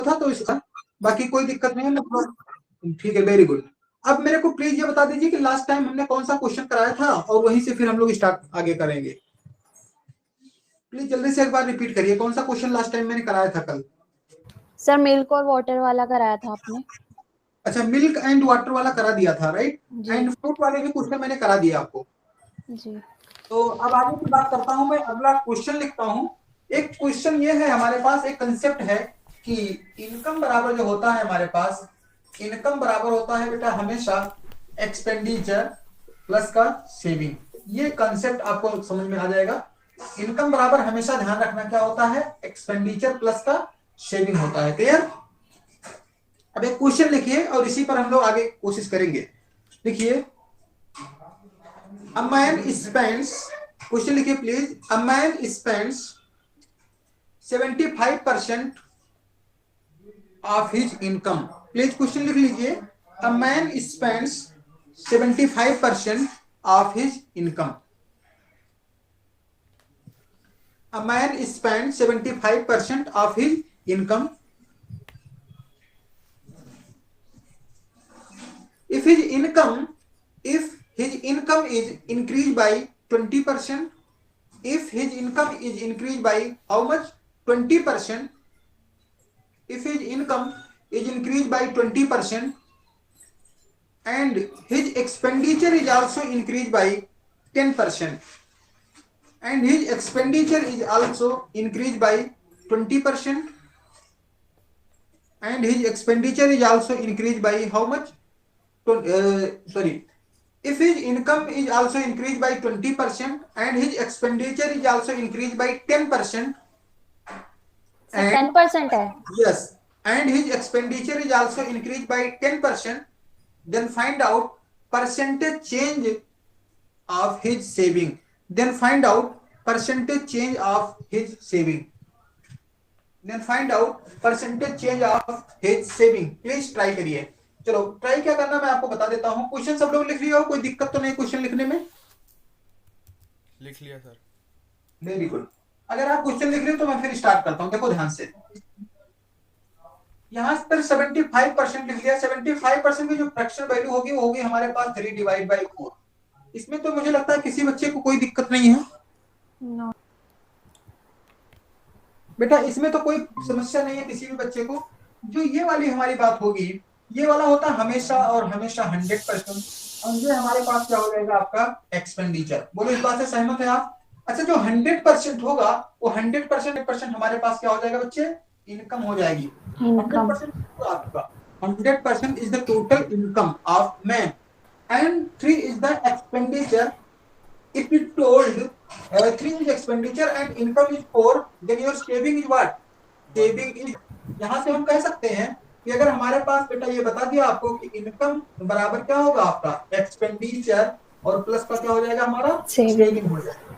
था तो इसका बाकी कोई दिक्कत नहीं है, ठीक है, वेरी गुड। अब मेरे को प्लीज ये बता दीजिए कि लास्ट टाइम हमने कौन सा क्वेश्चन कराया था और वहीं से फिर हम लोग स्टार्ट आगे करेंगे। प्लीज जल्दी से एक बार रिपीट करिए, कौन सा क्वेश्चन लास्ट टाइम मैंने कराया था कल? सर मिल्क और वाटर वाला कराया था आपने। अच्छा, मिल्क एंड वाटर वाला करा दिया था, राइट? जी एंड फ्रूट वाले भी क्वेश्चन मैंने करा दिया आपको। जी। तो अब आगे की बात करता हूं, मैं अगला क्वेश्चन लिखता हूं। एक क्वेश्चन ये है हमारे पास, एक कंसेप्ट है कि इनकम बराबर जो होता है हमारे पास, इनकम बराबर होता है बेटा हमेशा एक्सपेंडिचर प्लस का सेविंग। ये कंसेप्ट आपको समझ में आ जाएगा। इनकम बराबर हमेशा ध्यान रखना क्या होता है, एक्सपेंडिचर प्लस का सेविंग होता है। क्लियर? अब एक क्वेश्चन लिखिए और इसी पर हम लोग आगे कोशिश करेंगे। लिखिए, a man spends, क्वेश्चन लिखिए please, a man spends 75% of his income। Please question लिख लीजिए, a man spends 75% of his income। a man spends 75% of his income if his income is increased by 20%, if his income is increased by how much? 20%. if his income is increased by 20% and his expenditure is also increased by 10%, and his expenditure is also increased by 20%, and his expenditure is also increased by how much? If his income is also increased by 20% and his expenditure is also increased by 10%, and 10% है। yes, and his expenditure is also increased by 10%, then find out percentage change of his saving। then find out percentage change of his saving। then find out percentage change of his saving। Please try करिए। चलो try क्या करना मैं आपको बता देता हूं। Question सब लोग लिख रही हो, कोई दिक्कत तो नहीं क्वेश्चन लिखने में? लिख लिया सर। Very good. अगर आप क्वेश्चन लिख रहे हो तो मैं फिर स्टार्ट करता हूं। देखो ध्यान से, यहां पर 75% लिख लिया। 75% की जो फ्रैक्शन वैल्यू होगी वो होगी हमारे पास 3/4। इसमें तो मुझे लगता है किसी बच्चे को कोई दिक्कत नहीं है। नो बेटा इसमें तो कोई समस्या नहीं है किसी भी बच्चे को। जो ये वाली हमारी बात होगी, ये वाला होता हमेशा और हमेशा 100%, और ये हमारे पास क्या हो जाएगा आपका एक्सपेंडिचर। बोलो इस बात से सहमत है आप? अच्छा, जो 100% होगा वो 100% हमारे पास क्या हो जाएगा बच्चे? इनकम हो जाएगी। 100% आपका 100% is the total income of man and 3 is the expenditure। if you told 3 is expenditure and income is 4, then your saving is what? saving is, यहां से हम कह सकते हैं कि अगर हमारे पास बेटा ये बता दिया आपको कि इनकम बराबर क्या होगा आपका एक्सपेंडिचर और प्लस का क्या हो जाएगा हमारा सेविंग हो जाएगा।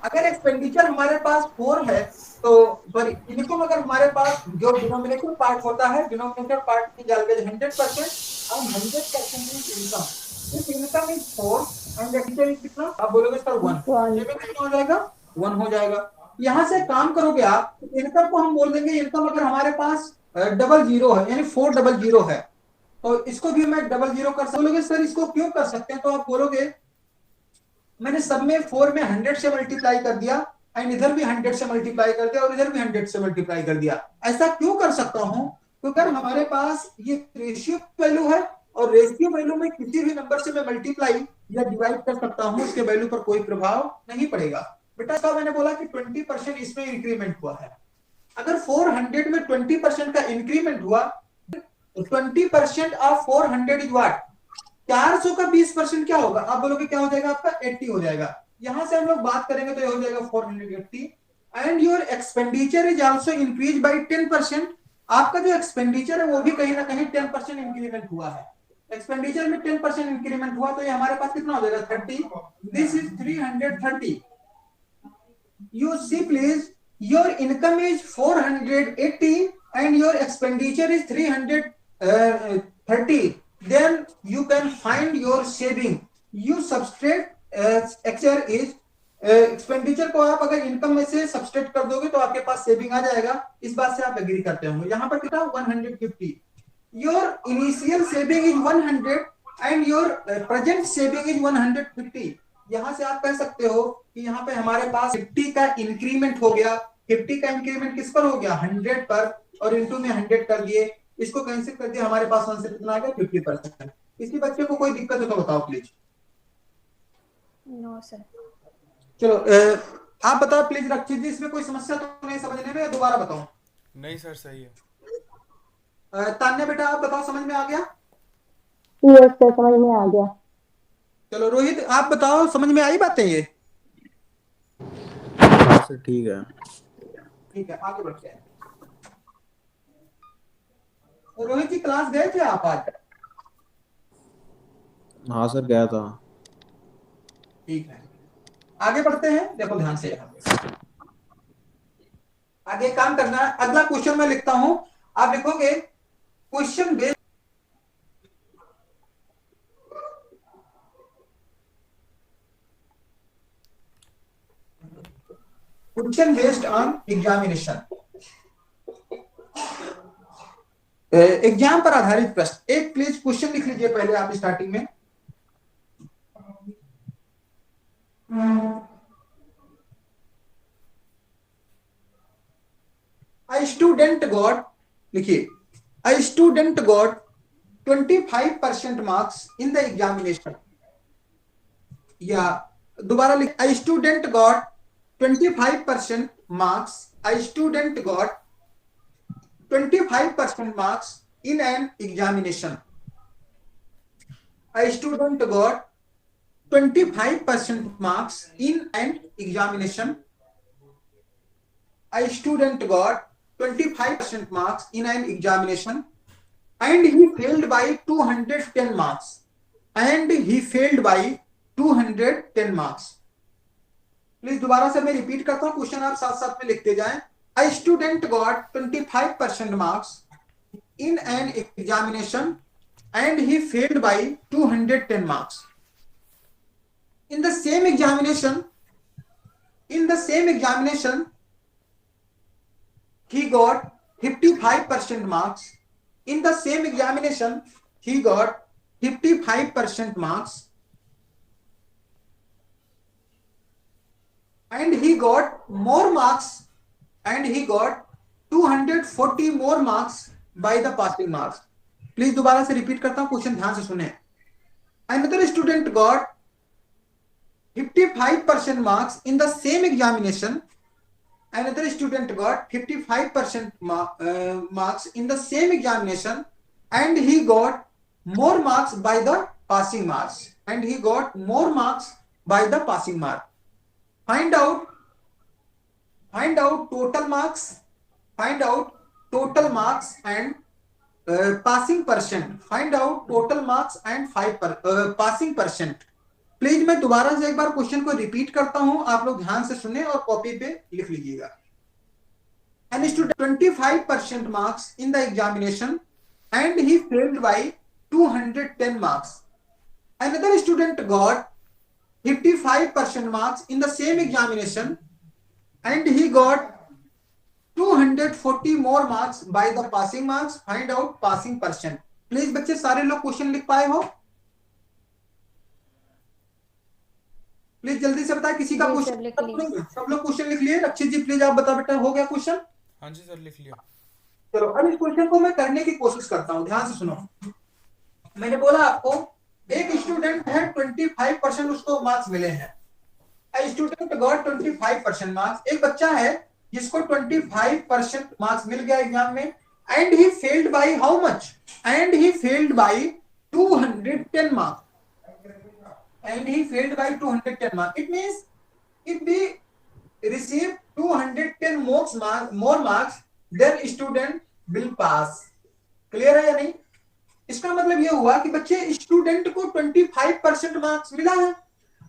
अगर एक्सपेंडिचर हमारे पास 4 है तो सॉरी इनकम अगर हमारे पास जो डिनोमिनेटर पार्ट होता है, डिनोमिनेटर पार्ट की वैल्यू 100% और 100% is income. If income is 4 and expenditure is कितना? आप बोलोगे सर 1, सेविंग कितना हो जाएगा? 1 हो जाएगा। यहां से काम करोगे आप, इनकम को हम बोल देंगे, इनकम अगर हमारे पास 00 है यानी 400 है तो इसको भी मैं 00 कर सकता हूं। सर इसको क्यों कर सकते हैं? तो आप बोलोगे मैंने सब में 4 में 100 से मल्टीप्लाई कर दिया एंड इधर भी 100 से मल्टीप्लाई कर दिया और इधर भी 100 से मल्टीप्लाई कर दिया। ऐसा क्यों कर सकता हूं? क्योंकि अगर हमारे पास ये रेशियो वैल्यू है और रेशियो वैल्यू में किसी भी नंबर से मैं मल्टीप्लाई या डिवाइड कर सकता हूं, उसके वैल्यू पर कोई प्रभाव नहीं पड़ेगा। बेटा इसका मैंने बोला कि 20% इसमें इंक्रीमेंट हुआ है। अगर 400 में 20% का इंक्रीमेंट हुआ, 20% ऑफ 400 इज व्हाट? 400 का 20% क्या होगा? आप बोलोगे क्या हो जाएगा आपका? 80 हो जाएगा। यहां से हम लोग बात करेंगे तो ये हो जाएगा 480। And your expenditure is also increase by 10%। आपका जो एक्सपेंडिचर है वो भी कहीं ना कहीं 10% इंक्रीमेंट हुआ है। एक्सपेंडिचर में 10% इंक्रीमेंट हुआ तो ये हमारे पास कितना हो जाएगा? 30। This is 330। You see please, your income is 480 and your expenditure is 330। then you can find your saving। you subtract expenditure is expenditure को आप अगर इनकम में से सब्सट्रैक्ट कर दोगे तो आपके पास सेविंग आ जाएगा। इस बात से आप एग्री करते होंगे। यहाँ पर कितना 150, your initial saving is 100 and your present saving is 150। यहाँ से आप कह सकते हो कि यहाँ पे हमारे पास 50 का इंक्रीमेंट हो गया। 50 का इंक्रीमेंट किस पर हो गया? 100 पर, और इंटू में 100 कर दिए, इसको कैंसिल कर दिया, हमारे पास आंसर कितना आ गया? 50%। किसी बच्चे को कोई दिक्कत हो तो बताओ प्लीज। No sir. चलो आप बताओ प्लीज रक्षित जी, इसमें कोई समस्या तो नहीं समझने में, या दोबारा बताओ? नहीं सर, सही है। तान्या बेटा आप बताओ, समझ में आ गया? यस सर, समझ में आ गया। चलो रोहित आप बताओ, समझ में आई बातें ये? हाँ सर ठीक है। ठीक है, आगे बढ़ते हैं। रोहित जी क्लास गए थे आप आज? हाँ सर गया था। ठीक है, आगे बढ़ते हैं। देखो ध्यान से, यहाँ पे आगे काम करना है। अगला क्वेश्चन मैं लिखता हूं, आप लिखोगे question based on examination. Exam पर आधारित प्रश्न। एक प्लीज क्वेश्चन लिख लीजिए पहले आप स्टार्टिंग में। A student got, लिखिए, a student got 25% marks in the examination। या दोबारा लिख, a student got 25% marks, a student got 25% marks in an examination। A student got 25% marks in an examination। A student got 25% marks in an examination and he failed by 210 marks, and he failed by 210 marks। Please दोबारा से मैं repeat करता हूं, question आप साथ साथ में लिखते जाएं। A student got 25% marks in an examination and he failed by 210 marks। In the same examination, he got 55% marks। In the same examination, he got 55% marks and he got more marks, and he got 240 more marks by the passing marks। Please दोबारा से repeat करता हूं, question ध्यान से सुने। Another student got 55% marks in the same examination। Another student got 55% marks in the same examination and he got more marks by the passing marks, and he got more marks by the passing mark। Find out total marks, find out total marks and passing percent। Find out total marks and passing percent। Please मैं दोबारा से एक बार question को repeat करता हूं, आप लोग ध्यान से सुने और कॉपी पे लिख लीजिएगा। An student 25% marks in the examination and he failed by 210 marks। Another student got 55% marks in the same examination and he got 240 more marks by the passing marks। Find out passing percent। Please बच्चे सारे लोग question लिख पाए हो? Please जल्दी से बताएं, किसी का क्वेश्चन? सब लोग क्वेश्चन लिख लिए? रक्षित जी प्लीज आप बता बेटा, हो गया क्वेश्चन? हाँ जी सर, लिख लिया। चलो अब इस क्वेश्चन को मैं करने की कोशिश करता हूं, ध्यान से सुनो। मैंने बोला आपको एक स्टूडेंट है 25% उसको मार्क्स मिले हैं। Student got 25% marks. एक बच्चा है जिसको 25% मार्क्स मिल गया एग्जाम में, and he failed by how much? And he failed by 210 marks. And he failed by 210 marks। It means if we receive 210 more marks, then student will pass। Clear है या नहीं? इसका मतलब यह हुआ कि बच्चे स्टूडेंट को 25% मार्क्स मिला है,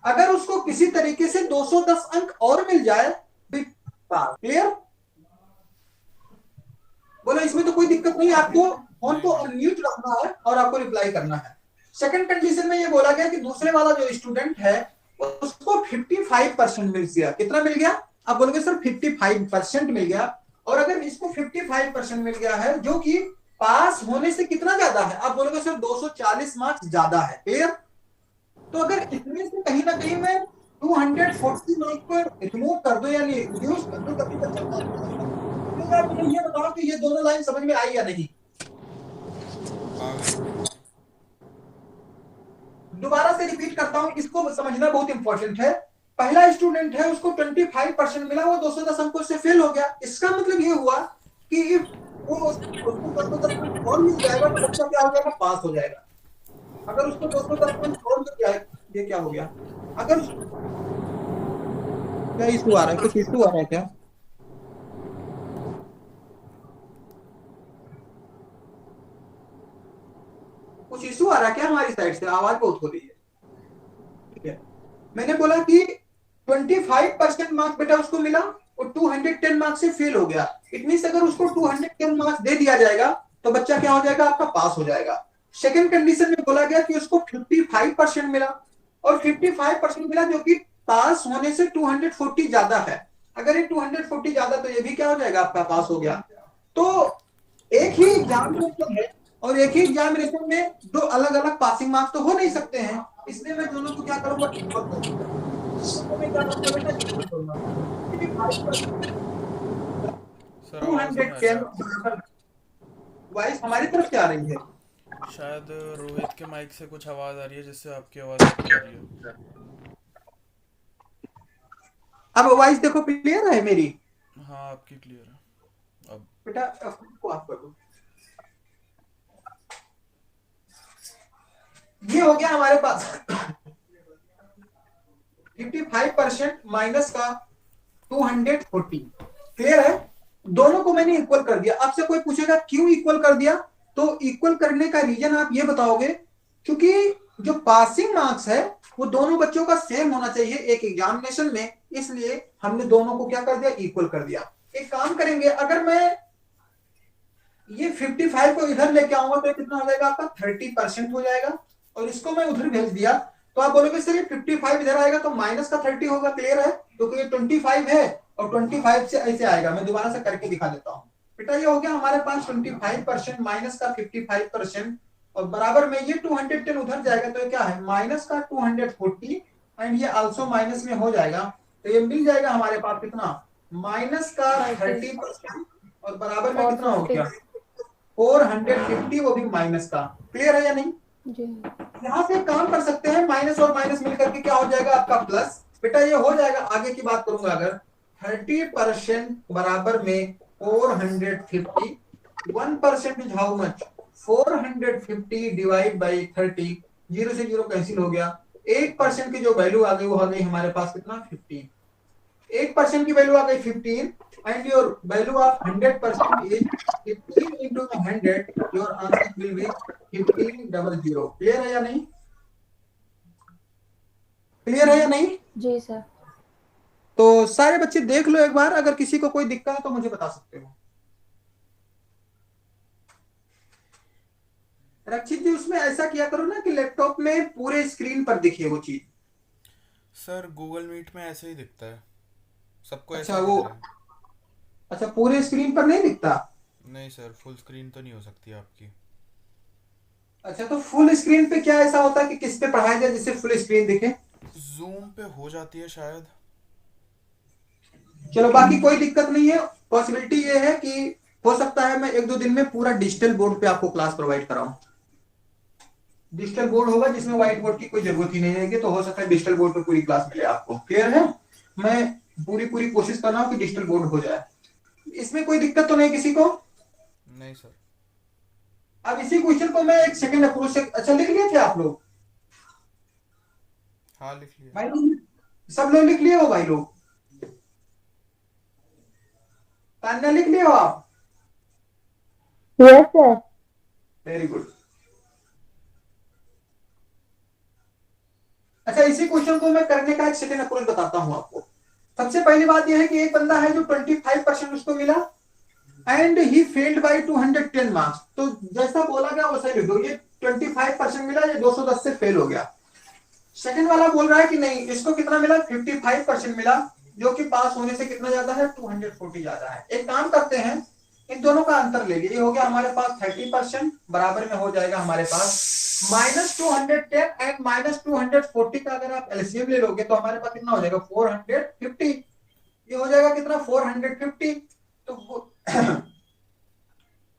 अगर उसको किसी तरीके से 210 अंक और मिल जाए तो पास। क्लियर? बोलो इसमें तो कोई दिक्कत नहीं, आपको फोन को अनम्यूट रखना है और आपको रिप्लाई करना है। सेकंड कंडीशन में ये बोला गया कि दूसरे वाला जो स्टूडेंट है उसको 55% मिल गया। कितना मिल गया? आप बोलोगे सर 55% मिल गया। और अगर इसको 55% मिल गया है जो कि पास होने से कितना ज्यादा है, आप बोलोगे सर 240 मार्क्स ज्यादा है। क्लियर? तो अगर इसमें से कहीं ना कहीं मैं 240 मार्क्स को रिमूव कर दो यानी रिड्यूस कर दो, तभी बच्चा पास हो जाएगा। तो यार मुझे ये बताओ कि ये दोनों लाइन समझ में आई या नहीं? आ गई। दोबारा से रिपीट करता हूं, इसको समझना बहुत इंपॉर्टेंट है। पहला स्टूडेंट है, उसको 25% मिला, वो 210 अंकों से फेल हो गया। इसका मतलब ये हुआ कि if वो उसको 210 अंक और मिल जाएगा तो बच्चा क्या हो जाएगा? पास हो जाएगा। अगर उसको 210 अंक और मिल जाए, ये क्या हो गया? अगर क्या इशू आ रहा है? कुछ इशू आ रहा है क्या? कुछ इशू आ रहा है क्या हमारी साइड से? आवाज बहुत हो रही है। ठीक है, मैंने बोला कि 25% मार्क्स बेटा उसको मिला और 210 मार्क्स से फेल हो गया। इट मींस अगर उसको 210 मार्क्स दे दिया जाएगा तो बच्चा क्या हो जाएगा? आपका पास हो जाएगा। सेकंड कंडीशन में बोला गया कि उसको 55% मिला और 55% मिला जो कि पास होने से 240 ज्यादा है। अगर ये 240 ज्यादा तो ये भी क्या हो जाएगा? आपका पास हो गया। तो एक ही एग्जामिनेशन है और एक ही एग्जामिनेशन में दो अलग अलग पासिंग मार्क्स तो हो नहीं सकते हैं, इसलिए मैं दोनों को क्या करूंगा? इक्वल करूंगा। तो मैं क्या करूंगा बेटा? इक्वल करूंगा। सर आवाज नहीं आ रही 210 आपकी। बराबर वॉइस हमारी तरफ से आ रही है। शायद रोहित के माइक से कुछ आवाज आ रही है जिससे आपकी आवाज नहीं आ रही है। अब वॉइस देखो क्लियर है मेरी? हाँ आपकी क्लियर है अब। बेटा फोन को ऑफ कर दो। ये हो गया हमारे पास 55% माइनस का 240। क्लियर है? दोनों को मैंने इक्वल कर दिया। आपसे कोई पूछेगा क्यों इक्वल कर दिया, तो इक्वल करने का रीजन आप ये बताओगे क्योंकि जो पासिंग मार्क्स है वो दोनों बच्चों का सेम होना चाहिए एक एग्जामिनेशन में, इसलिए हमने दोनों को क्या कर दिया? इक्वल कर दिया। एक काम करेंगे, अगर मैं ये 55 को इधर लेके आऊंगा तो कितना हो जाएगा? आपका 30% हो जाएगा। और इसको मैं उधर भेज दिया तो आप बोलोगे सर ये 55 इधर आएगा तो माइनस का 30 होगा। क्लियर है? क्योंकि ये 25 है और 25 से ऐसे आएगा। मैं दोबारा से करके दिखा देता हूँ। बेटा ये हो गया हमारे पास 25% माइनस का 55% और बराबर में ये 210 उधर जाएगा तो ये क्या है? माइनस का 240 एंड ये आल्सो माइनस में हो जाएगा तो ये मिल जाएगा हमारे पास कितना? माइनस का 30% और बराबर में कितना हो गया? 450, वो भी माइनस का। क्लियर है या नहीं? जी यहां से काम कर सकते हैं, माइनस और माइनस मिलकर के क्या हो जाएगा? आपका प्लस। बेटा ये हो जाएगा, आगे की बात करूंगा। अगर 30% बराबर में 450, 1% is how much? 450 divide by 30, zero से जीरो कैंसिल हो गया। 1% की जो वैल्यू आ गई वो आ गई हमारे पास कितना? 15। 8% की वैल्यू आ गई 15 and your value of 100% is 15 into 100, your answer will be 1500। Clear है या नहीं? क्लियर है या नहीं? जी सर। तो सारे बच्चे देख लो एक बार, अगर किसी को कोई दिक्कत है तो मुझे बता सकते हो। रक्षित जी उसमें ऐसा किया करो ना कि लैपटॉप में पूरे स्क्रीन पर दिखे वो चीज। सर गूगल मीट में ऐसे ही दिखता है, सबको अच्छा ऐसा वो, दिख रहा है। अच्छा पूरे स्क्रीन पर नहीं दिखता? नहीं सर, फुल स्क्रीन तो नहीं हो सकती आपकी। अच्छा तो फुल स्क्रीन पे क्या ऐसा होता है कि किस पे पढ़ाया जाए जिससे फुल स्क्रीन दिखे? जूम पे हो जाती है शायद। चलो बाकी कोई दिक्कत नहीं है। पॉसिबिलिटी ये है कि हो सकता है मैं एक दो दिन में पूरा डिजिटल बोर्ड पे आपको क्लास प्रोवाइड कराऊं। डिजिटल बोर्ड होगा जिसमें व्हाइट बोर्ड की कोई जरूरत ही नहीं रहेगी, तो हो सकता है डिजिटल बोर्ड पे पूरी क्लास मिले आपको। क्लियर है? मैं पूरी पूरी कोशिश कर रहा हूँ कि डिजिटल बोर्ड हो जाए। इसमें कोई दिक्कत तो नहीं किसी को? नहीं सर। अब इसी क्वेश्चन को मैं एक सेकंड अप्रोच से, अच्छा लिख लिए थे आप लोग? हाँ लिख लिया। भाई लोग सब लोग लिख लिए हो? भाई लोग तान्या लिख लिए हो आप? Yes sir. Very good. अच्छा इसी क्वेश्चन को मैं करने का एक सेकंड अप्रोच बताता हूं आपको। सबसे पहली बात यह है कि एक बंदा है जो 25% उसको मिला and he failed by 210 marks. तो जैसा बोला गया वैसा लिख दो, ये 25% मिला, ये 210 से फेल हो गया। सेकंड वाला बोल रहा है कि नहीं, इसको कितना मिला, 55% मिला, जो कि पास होने से कितना ज्यादा है, 240 ज्यादा है। एक काम करते हैं, इन दोनों का अंतर ले लिए, ये हो गया हमारे पास 30%, बराबर में हो जाएगा हमारे पास -210 एंड -240 का अगर आप एलसीएम ले लोगे तो हमारे पास कितना हो जाएगा, 450। ये हो जाएगा कितना, 450। तो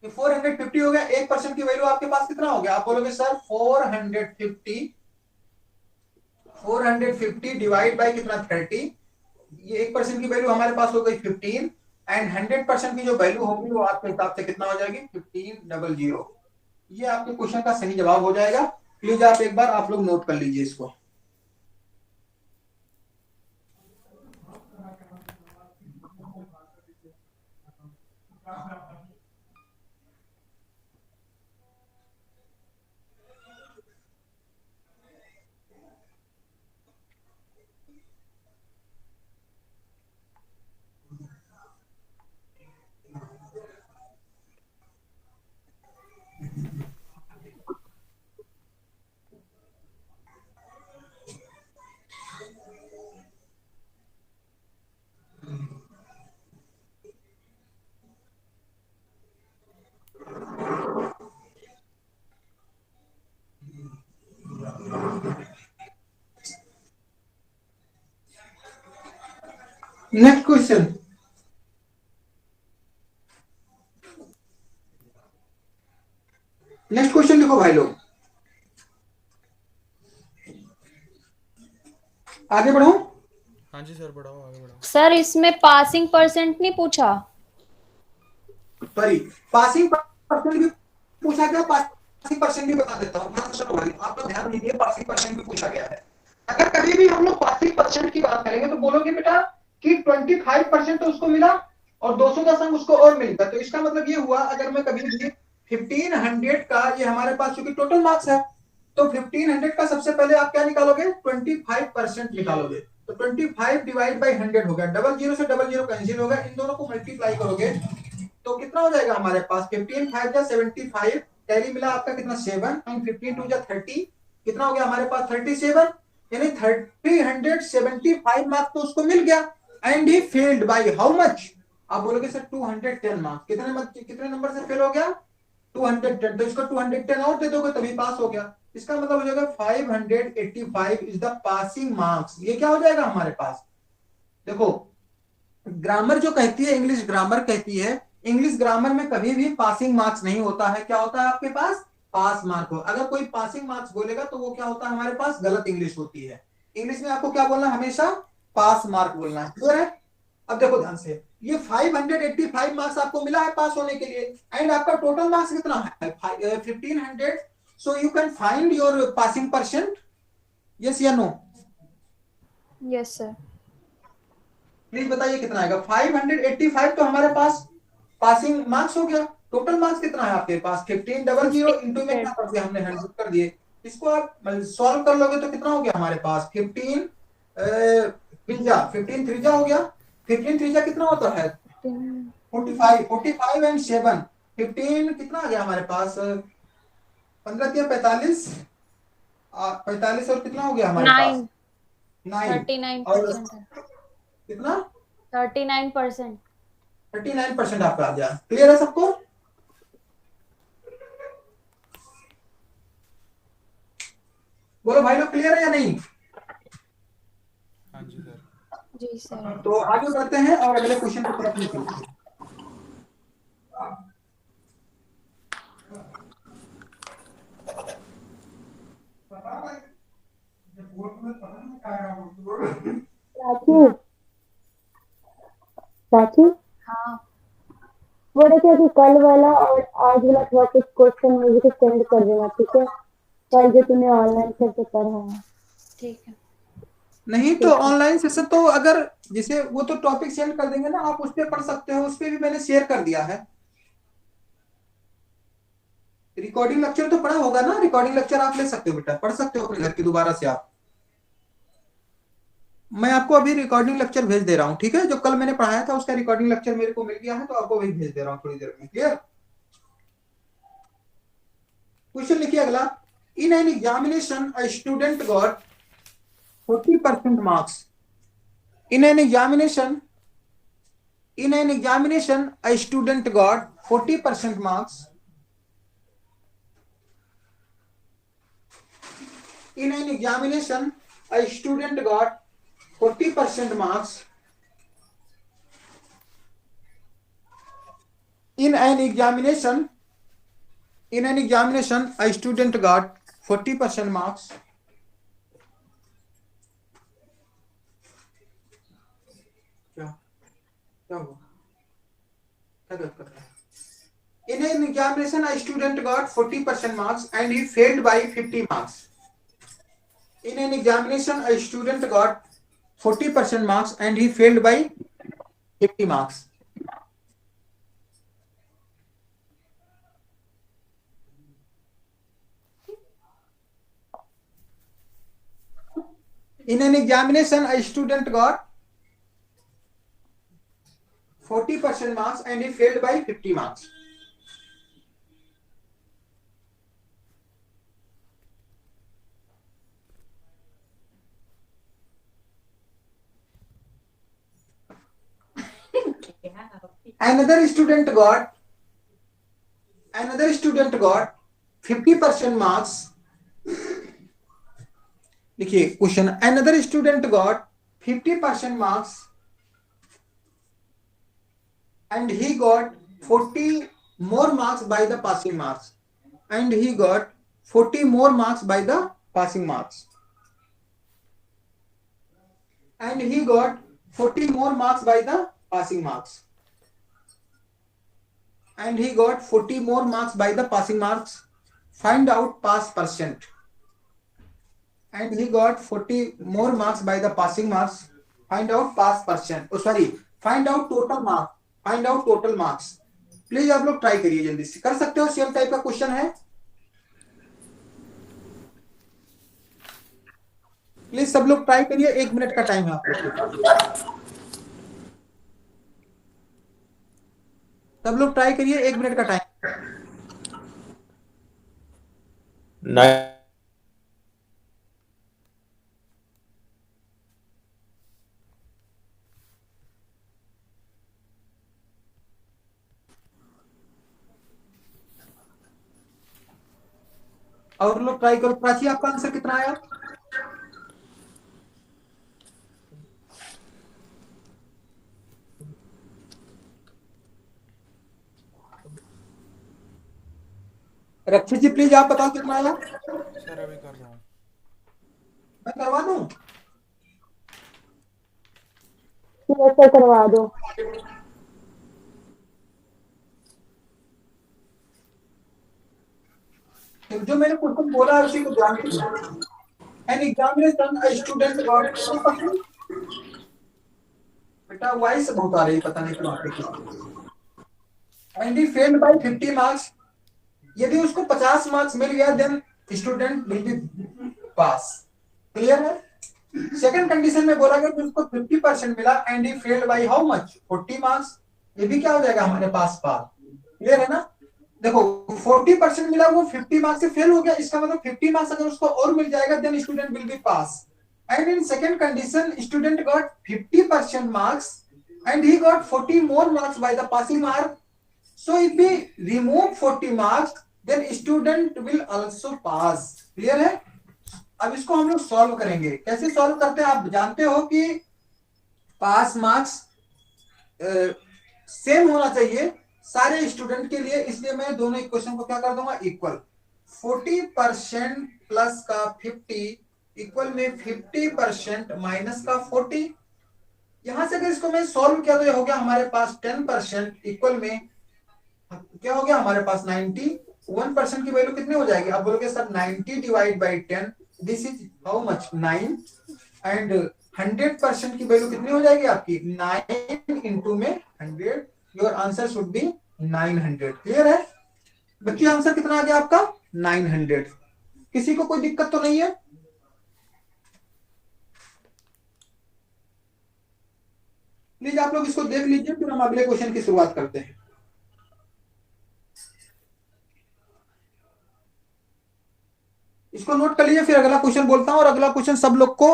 450 हो गया। 1% की वैल्यू आपके पास कितना हो गया, आप बोलोगे सर 450 डिवाइड बाई कितना, 30। ये 1% की वैल्यू हमारे पास हो गई 15 एंड 100% की जो वैल्यू होगी वो आपके हिसाब से कितना हो जाएगी, 1500। ये आपके क्वेश्चन का सही जवाब हो जाएगा। प्लीज आप एक बार आप लोग नोट कर लीजिए इसको। नेक्स्ट क्वेश्चन, नेक्स्ट क्वेश्चन देखो भाई लोग, आगे बढ़ो। हाँ जी सर, बढ़ाओ आगे बढ़ाओ। सर इसमें पासिंग परसेंट नहीं पूछा। सॉरी, पासिंग परसेंट भी पूछा गया, पासिंग परसेंट भी बता देता हूँ। हाँ चलो भाई, आप लोग ध्यान दीजिए, पासिंग परसेंट भी पूछा गया है। अगर कभी भी हम लोग पासिंग परसेंट की बात करेंगे तो बोलोगे बेटा कि 25% तो उसको मिला और 210 अंक उसको और मिल गया। तो इसका मतलब ये हुआ, अगर मैं कभी भी 1500 का, ये हमारे पास चूंकि टोटल मार्क्स है, तो 1500 का सबसे पहले आप क्या निकालोगे, 25% निकालोगे। तो 25 डिवाइड बाई 100 हो गया, डबल जीरो से डबल जीरो कैंसिल हो गया, इन दोनों को मल्टीप्लाई करोगे तो कितना हो जाएगा हमारे पास, 15 5 जा 75, टैली मिला आपका कितना 7 एंड 15 2 जा 30, कितना हो गया हमारे पास 37, यानी 375 मार्क्स तो उसको मिल गया। And he failed by how much, आप बोलोगे सर 210 मार्क्स, कितने नंबर से फेल हो गया, 210। तो इसको 210 और दे दोगे तभी पास हो गया। इसका मतलब हो जाएगा 585 इज द पासिंग मार्क्स। ये क्या हो जाएगा हमारे पास, देखो ग्रामर जो कहती है, इंग्लिश ग्रामर कहती है, इंग्लिश ग्रामर में कभी भी पासिंग मार्क्स नहीं होता है। क्या होता है आपके पास, पास मार्क हो। अगर कोई पासिंग मार्क्स बोलेगा तो वो क्या होता है हमारे पास, गलत इंग्लिश होती है। इंग्लिश में आपको क्या बोलना है, हमेशा पास मार्क बोलना है, क्लियर है। अब देखो ध्यान से, ये 585 मार्क्स आपको मिला है पास होने के लिए, एंड आपका टोटल मार्क्स कितना है 1500। So you can find your passing percent, yes या नो, यस सर। प्लीज बताइए कितना आएगा। 585 तो हमारे पास पासिंग मार्क्स हो गया। टोटल मार्क्स कितना है आपके पास, 1500 इंटू में क्या कर दिया हमने, 100 कर दिए। इसको आप सॉल्व कर लोगे तो कितना हो गया हमारे पास, 15 3 हो गया। 15 3 कितना होता है, 45 एंड 7 15 कितना आ गया हमारे पास, 15 45 45 और कितना हो गया हमारे पास 9 39% है। कितना 39%। 39% आपका आ गया। क्लियर है सबको, बोलो भाई लोग क्लियर है या नहीं। हाँ जी सर। जी सर। तो आगे बढ़ते हैं और अगले क्वेश्चन की तरफ निकलते हैं। चाची, चाची हाँ बोल रहे थे कि कल वाला और आज वाला थोड़ा कुछ क्वेश्चन मुझे सेंड कर देना, ठीक है। कल जो तूने ऑनलाइन से पढ़ा है, ठीक है। नहीं तो ऑनलाइन सेशन तो अगर जिसे वो तो टॉपिक सेंड कर देंगे ना, आप उस पर पढ़ सकते हो, उस पर भी मैंने शेयर कर दिया है। रिकॉर्डिंग लेक्चर तो पढ़ा होगा ना, रिकॉर्डिंग लेक्चर आप ले सकते हो बेटा, पढ़ सकते हो अपने घर की दोबारा से आप। मैं आपको अभी रिकॉर्डिंग लेक्चर भेज दे रहा हूँ, ठीक है। जो कल मैंने पढ़ाया था उसका रिकॉर्डिंग लेक्चर मेरे को मिल गया है, तो आपको वही भेज दे रहा हूँ थोड़ी देर में। क्लियर। क्वेश्चन लिखिए अगला, इन an examination a student got 40% marks. In an examination, a student got 40% marks. In an examination, a student got 40% marks. In an examination, a student got 40% marks. क्या हुआ? क्या गलत कर रहा है? In an examination, a student got 40% marks and he failed by 50 marks. In an examination, a student got 40% marks and he failed by 50 marks. In an examination, a student got 40% marks and he failed by 50 marks. Another student got 50% marks. देखिए question, another student got 50% marks and he got 40 more marks by the passing marks. And he got 40 more marks by the passing marks. And he got 40 more marks by the passing marks. And he got 40 more marks by the passing marks. Find out pass percent. And he got 40 more marks by the passing marks. Find out pass percent. Oh sorry, find out total mark. Find out total marks. Please आप लोग try करिए, जल्दी से कर सकते हो। Same type का question है, प्लीज सब लोग ट्राई करिए। 1 मिनट का टाइम है आप लोग के पास। सब लोग ट्राई करिए, 1 मिनट का टाइम। और लोग ट्राई करो। प्राची, आपका आंसर कितना आया? रक्षित जी प्लीज आप बताओ कितना आया? सर अभी कर रहा हूँ। मैं करवा दूं? ठीक है, करवा दो। जो मैंने क्वेश्चन बोला है उसी को ध्यान दीजिए। N examination a student got, बेटा वॉइस बहुत आ रही है, पता नहीं क्यों आ रही है। And he failed by 50 marks. यदि उसको 50 मार्क्स मिल गया then student will be pass. Clear है? सेकंड कंडीशन में बोला गया कि उसको 50% मिला and he failed by how much? 40 marks. ये भी क्या हो जाएगा हमारे पास? पास। क्लियर है ना? देखो 40% मिला, वो 50 मार्क्स से फेल हो गया, इसका मतलब 50 मार्क्स अगर उसको और मिल जाएगा then student will be pass. And in second condition student got 50% marks and he got 40 more marks by the passing mark. So if we remove 40 marks then student will also pass. Clear है? अब इसको हम लोग solve करेंगे। कैसे solve करते हैं? आप जानते हो कि पास मार्क्स सेम होना चाहिए सारे स्टूडेंट के लिए, इसलिए मैं दोनों इक्वेशन को क्या कर दूंगा? इक्वल। 40% प्लस का 50 इक्वल में 50% माइनस का 40। यहां से अगर इसको मैं सॉल्व किया तो ये हो गया हमारे पास 10% इक्वल में क्या हो गया हमारे पास 90। 1% की वैल्यू कितनी हो जाएगी? आप बोलोगे sir 90 divide by 10 this is how much? 9। And 100% की वैल्यू कितनी हो जाएगी आपकी? 9 इंटू में 100। Your answer should be 900। Clear है बच्चे? आंसर कितना आ गया आपका? 900। किसी को कोई दिक्कत तो नहीं है? प्लीज आप लोग इसको देख लीजिए, फिर हम अगले क्वेश्चन की शुरुआत करते हैं। इसको नोट कर लीजिए, फिर अगला क्वेश्चन बोलता हूं, और अगला क्वेश्चन सब लोग को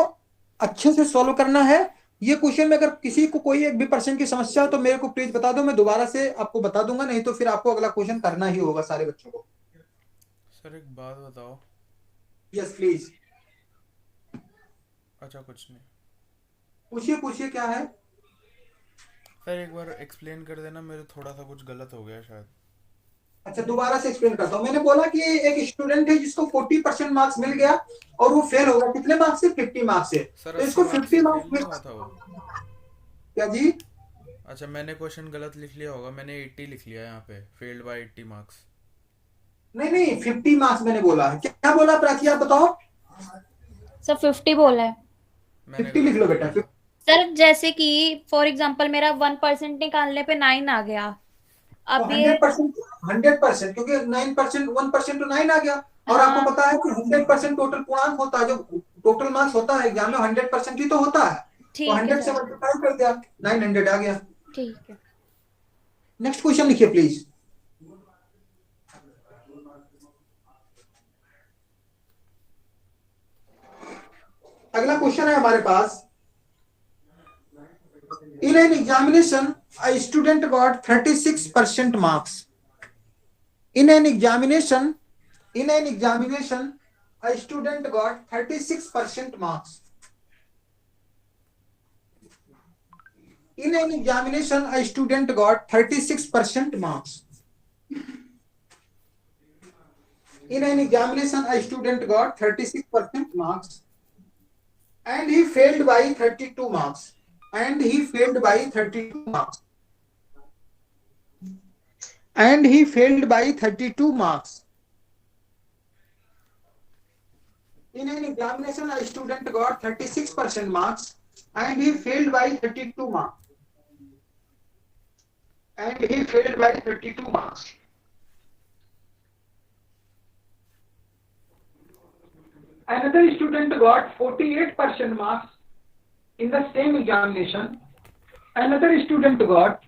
अच्छे से सॉल्व करना है। ये क्वेश्चन में अगर किसी को कोई एक भी परसेंट की समस्या हो तो मेरे को प्लीज बता दो, मैं दोबारा से आपको बता दूंगा, नहीं तो फिर आपको अगला क्वेश्चन करना ही होगा सारे बच्चों को। सर एक बात बताओ। यस प्लीज, अच्छा कुछ नहीं। पूछिए पूछिए क्या है। सर एक बार एक्सप्लेन कर देना, मेरे थोड़ा सा कुछ गलत हो गया शायद। अच्छा दोबारा से एक्सप्लेन करता हूँ। मैंने बोला कि एक स्टूडेंट है जिसको 40% मार्क्स मिल गया और वो फेल हो गया, कितने मार्क्स से? 50 मार्क्स से। सर तो 80 इसको मार्क्स 50 से फेल मार्क्स नहीं मिल, हुआ था वो? क्या जी? अच्छा मैंने क्वेश्चन गलत लिख लिया होगा, मैंने 80 लिख लिया यहाँ पे, फेल्ड बाय 80 मार्क्स। नहीं नहीं, 50 मार्क्स मैंने बोला है। क्या बोला प्राची, आप बताओ। सर 50 बोला है। मैंने 50 लिख गलत लो लिख बेटा। लिया। सर जैसे कि फॉर एग्जांपल मेरा 1% निकालने पे 9 आ गया, तो अब ये 100%, क्योंकि 9%, 1% तो 9 आ गया। और आपको हाँ पता है कि 100% टोटल पूर्णांक होता है, जो टोटल मार्क्स होता है एग्जाम में 100% ही तो होता है। तो ठीक है 100 से सर, मल्टीप्लाई कर दिया, 900 आ गया। ठीक है। नेक्स्ट क्वेश्चन लिखिए प्लीज। अगला क्वेश्चन है हमारे पास। In an examination, a student got 36% marks. In an examination, a student got 36% marks. In an examination, a student got 36% marks. In an examination, a student got 36% marks, and he failed by 32 marks. And he failed by 32 marks. And he failed by 32 marks. In an examination, a student got 36% marks, and he failed by 32 marks. And he failed by 32 marks. Another student got 48% marks in the same examination. Another student got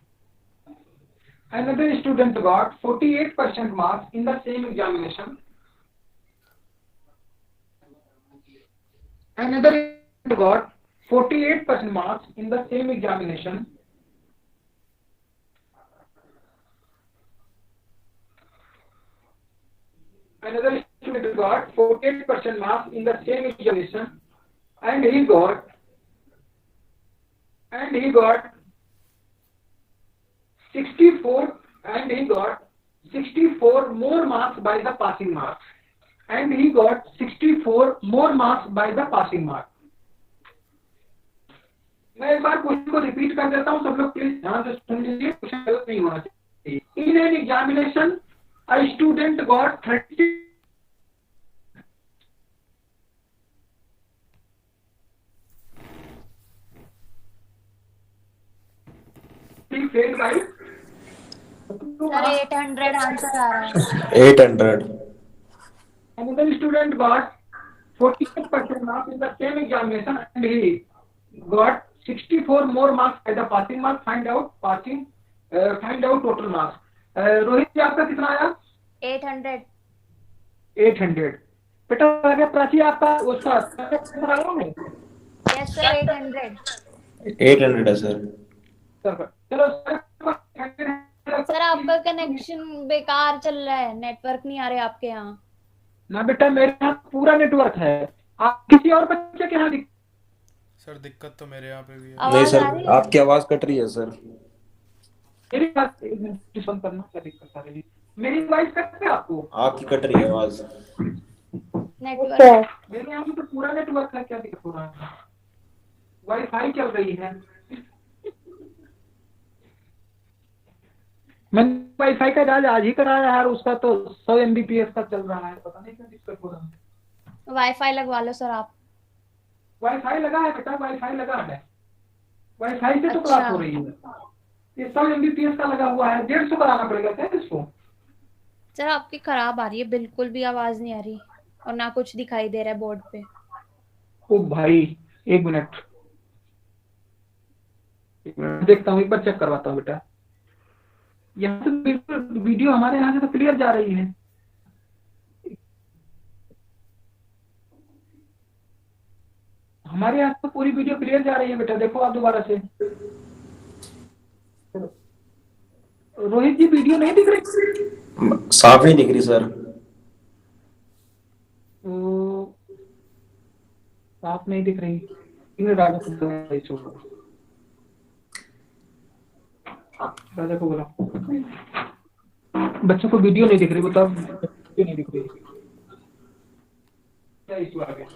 48% marks in the same examination. Another student got 48% marks in the same examination. Another student got 48% marks in the same examination, and he got 64 more marks by the passing marks. And he got 64 more marks by the passing mark. मैं एक बार question को repeat कर देता हूँ, सब लोग please ध्यान से सुन लीजिए, क्वेश्चन गलत नहीं होना चाहिए। In an examination a student got 30 failed by sir 800 answer आ रहा है। 800. another student got 48% marks in the same examination, and he got 64 more marks by the passing mark. Find out total marks. Rohit जी आपका कितना आया? 800। 800। बेटा आगे प्राची आपका उसका कितना आया है? Yes sir 800। 800 है सर. चलो सर आपका कनेक्शन बेकार चल रहा है, नेटवर्क नहीं आ रहे आपके यहाँ। ना बेटा मेरे यहाँ पूरा नेटवर्क है, आप किसी और बच्चे के यहाँ सर दिक्कत तो मेरे यहाँ पे भी है। नहीं आवाज सर, आ रही है? आपकी आवाज कट रही है सर. मेरी बात बंद करना, क्या दिक्कत आ रही है? मेरी वॉइस कट है आपको? आपकी कट रही है आवाज. नेटवर्क मेरे यहाँ पे तो पूरा नेटवर्क है, क्या दिक्कत हो रहा है? वाईफाई चल रही है। मैंने वाईफाई का चार्ज आज ही कराया है, उसका तो 100 MBPS का चल रहा है, पता नहीं क्या दिक्कत हो रहा है। वाईफाई लगवा लो सर आप। वाईफाई लगा है बेटा, वाईफाई लगा है, वाईफाई से तो अच्छा। क्लास हो रही है। ये 100 MBPS का लगा हुआ है, 150 कराना पड़ेगा क्या इसको? सर आपकी खराब आ रही है, बिल्कुल भी आवाज नहीं आ रही और ना कुछ दिखाई दे रहा है बोर्ड पे। ओ भाई एक मिनट देखता हूँ, एक बार चेक करवाता हूँ बेटा। यहाँ से बिल्कुल वीडियो हमारे यहाँ से तो क्लियर जा रही है। हमारे यहाँ तो पूरी वीडियो क्लियर जा रही है बेटा, देखो आप दोबारा से। रोहित जी वीडियो नहीं दिख रही? साफ नहीं दिख रही सर। तो साफ नहीं दिख रही, राजा को बोला बच्चों को वीडियो नहीं दिख रही, बताओ वीडियो नहीं दिख रही, क्या इशू आ गया?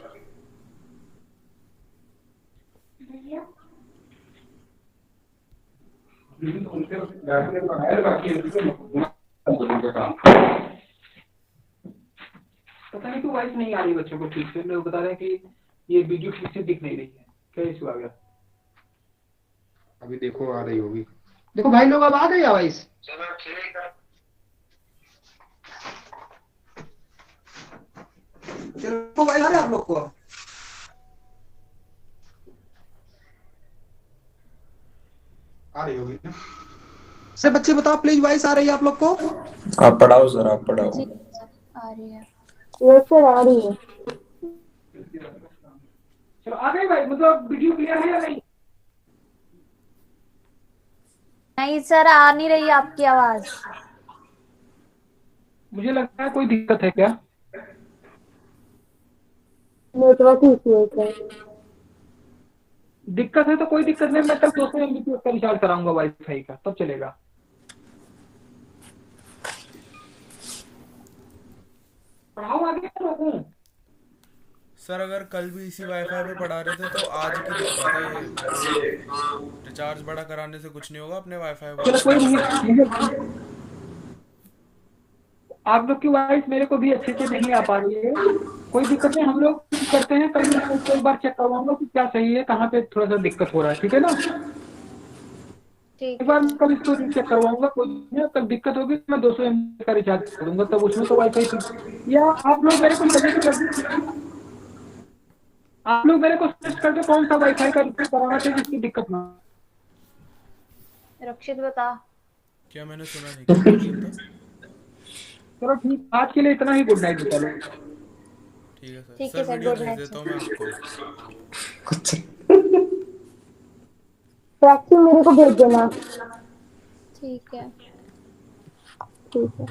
पता नहीं क्यों वॉइस नहीं आ रही बच्चों को ठीक से, लोग बता रहे हैं कि ये वीडियो ठीक से दिख नहीं रही है, क्या इशू आ गया? अभी देखो आ रही होगी। देखो भाई लोग अब आ गई वॉइस। चलो भाई आ रहे हैं आप लोग को? आ रही होगी ना? सर बच्चे बताओ प्लीज, वॉइस आ रही है आप लोग को? आप पढ़ाओ सर, आप पढ़ाओ। जी आ रही है। यस सर आ रही है। चलो आ गई भाई, मतलब वीडियो क्लियर है या नहीं? नहीं सर आ नहीं रही आपकी आवाज। मुझे लगता है कोई दिक्कत है क्या? नेटवर्क इशू है सर। दिक्कत है तो कोई दिक्कत नहीं, मैं कल 200 MB का रिचार्ज कराऊंगा वाईफाई का, तब चलेगा। पढ़ाओ आगे रोकूं? सर अगर कल भी इसी वाईफाई पे पढ़ा रहे थे तो आज की दिक्कत है ये। रिचार्ज बड़ा कराने से कुछ नहीं होगा अपने वाईफाई चलो कोई नहीं, पर। मुझे आप लोग की वॉइस मेरे को भी अच्छे से नहीं आ पा रही है, कोई दिक्कत नहीं, हम लोग करते हैं। कल मैं उसको एक बार चेक करवाऊंगा कि क्या सही है, कहाँ पे थोड़ा सा दिक्कत हो रहा है, ठीक है ना? ठीक एक बार मैं कल इसको चेक करवाऊंगा, कोई नहीं, तब दिक्कत होगी मैं 200 MB का रिचार्ज करूंगा, तब उसमें तो वाईफाई। या आप लोग मेरे को सजेस्ट कर दीजिए, आप लोग मेरे को सजेस्ट कर दो कौन सा वाईफाई का रिचार्ज कराना चाहिए जिसकी दिक्कत ना हो। रक्षित बता। क्या मैंने सुना नहीं, क्या बोल रहे थे? चलो ठीक, आज के लिए इतना ही, गुड नाइट बेटा लोग। ठीक है सर। ठीक है सर सर, वीडियो गुड भेज नाइट देता हूँ मैं आपको। टैक्सी मेरे को भेज देना। ठीक है। ठीक है।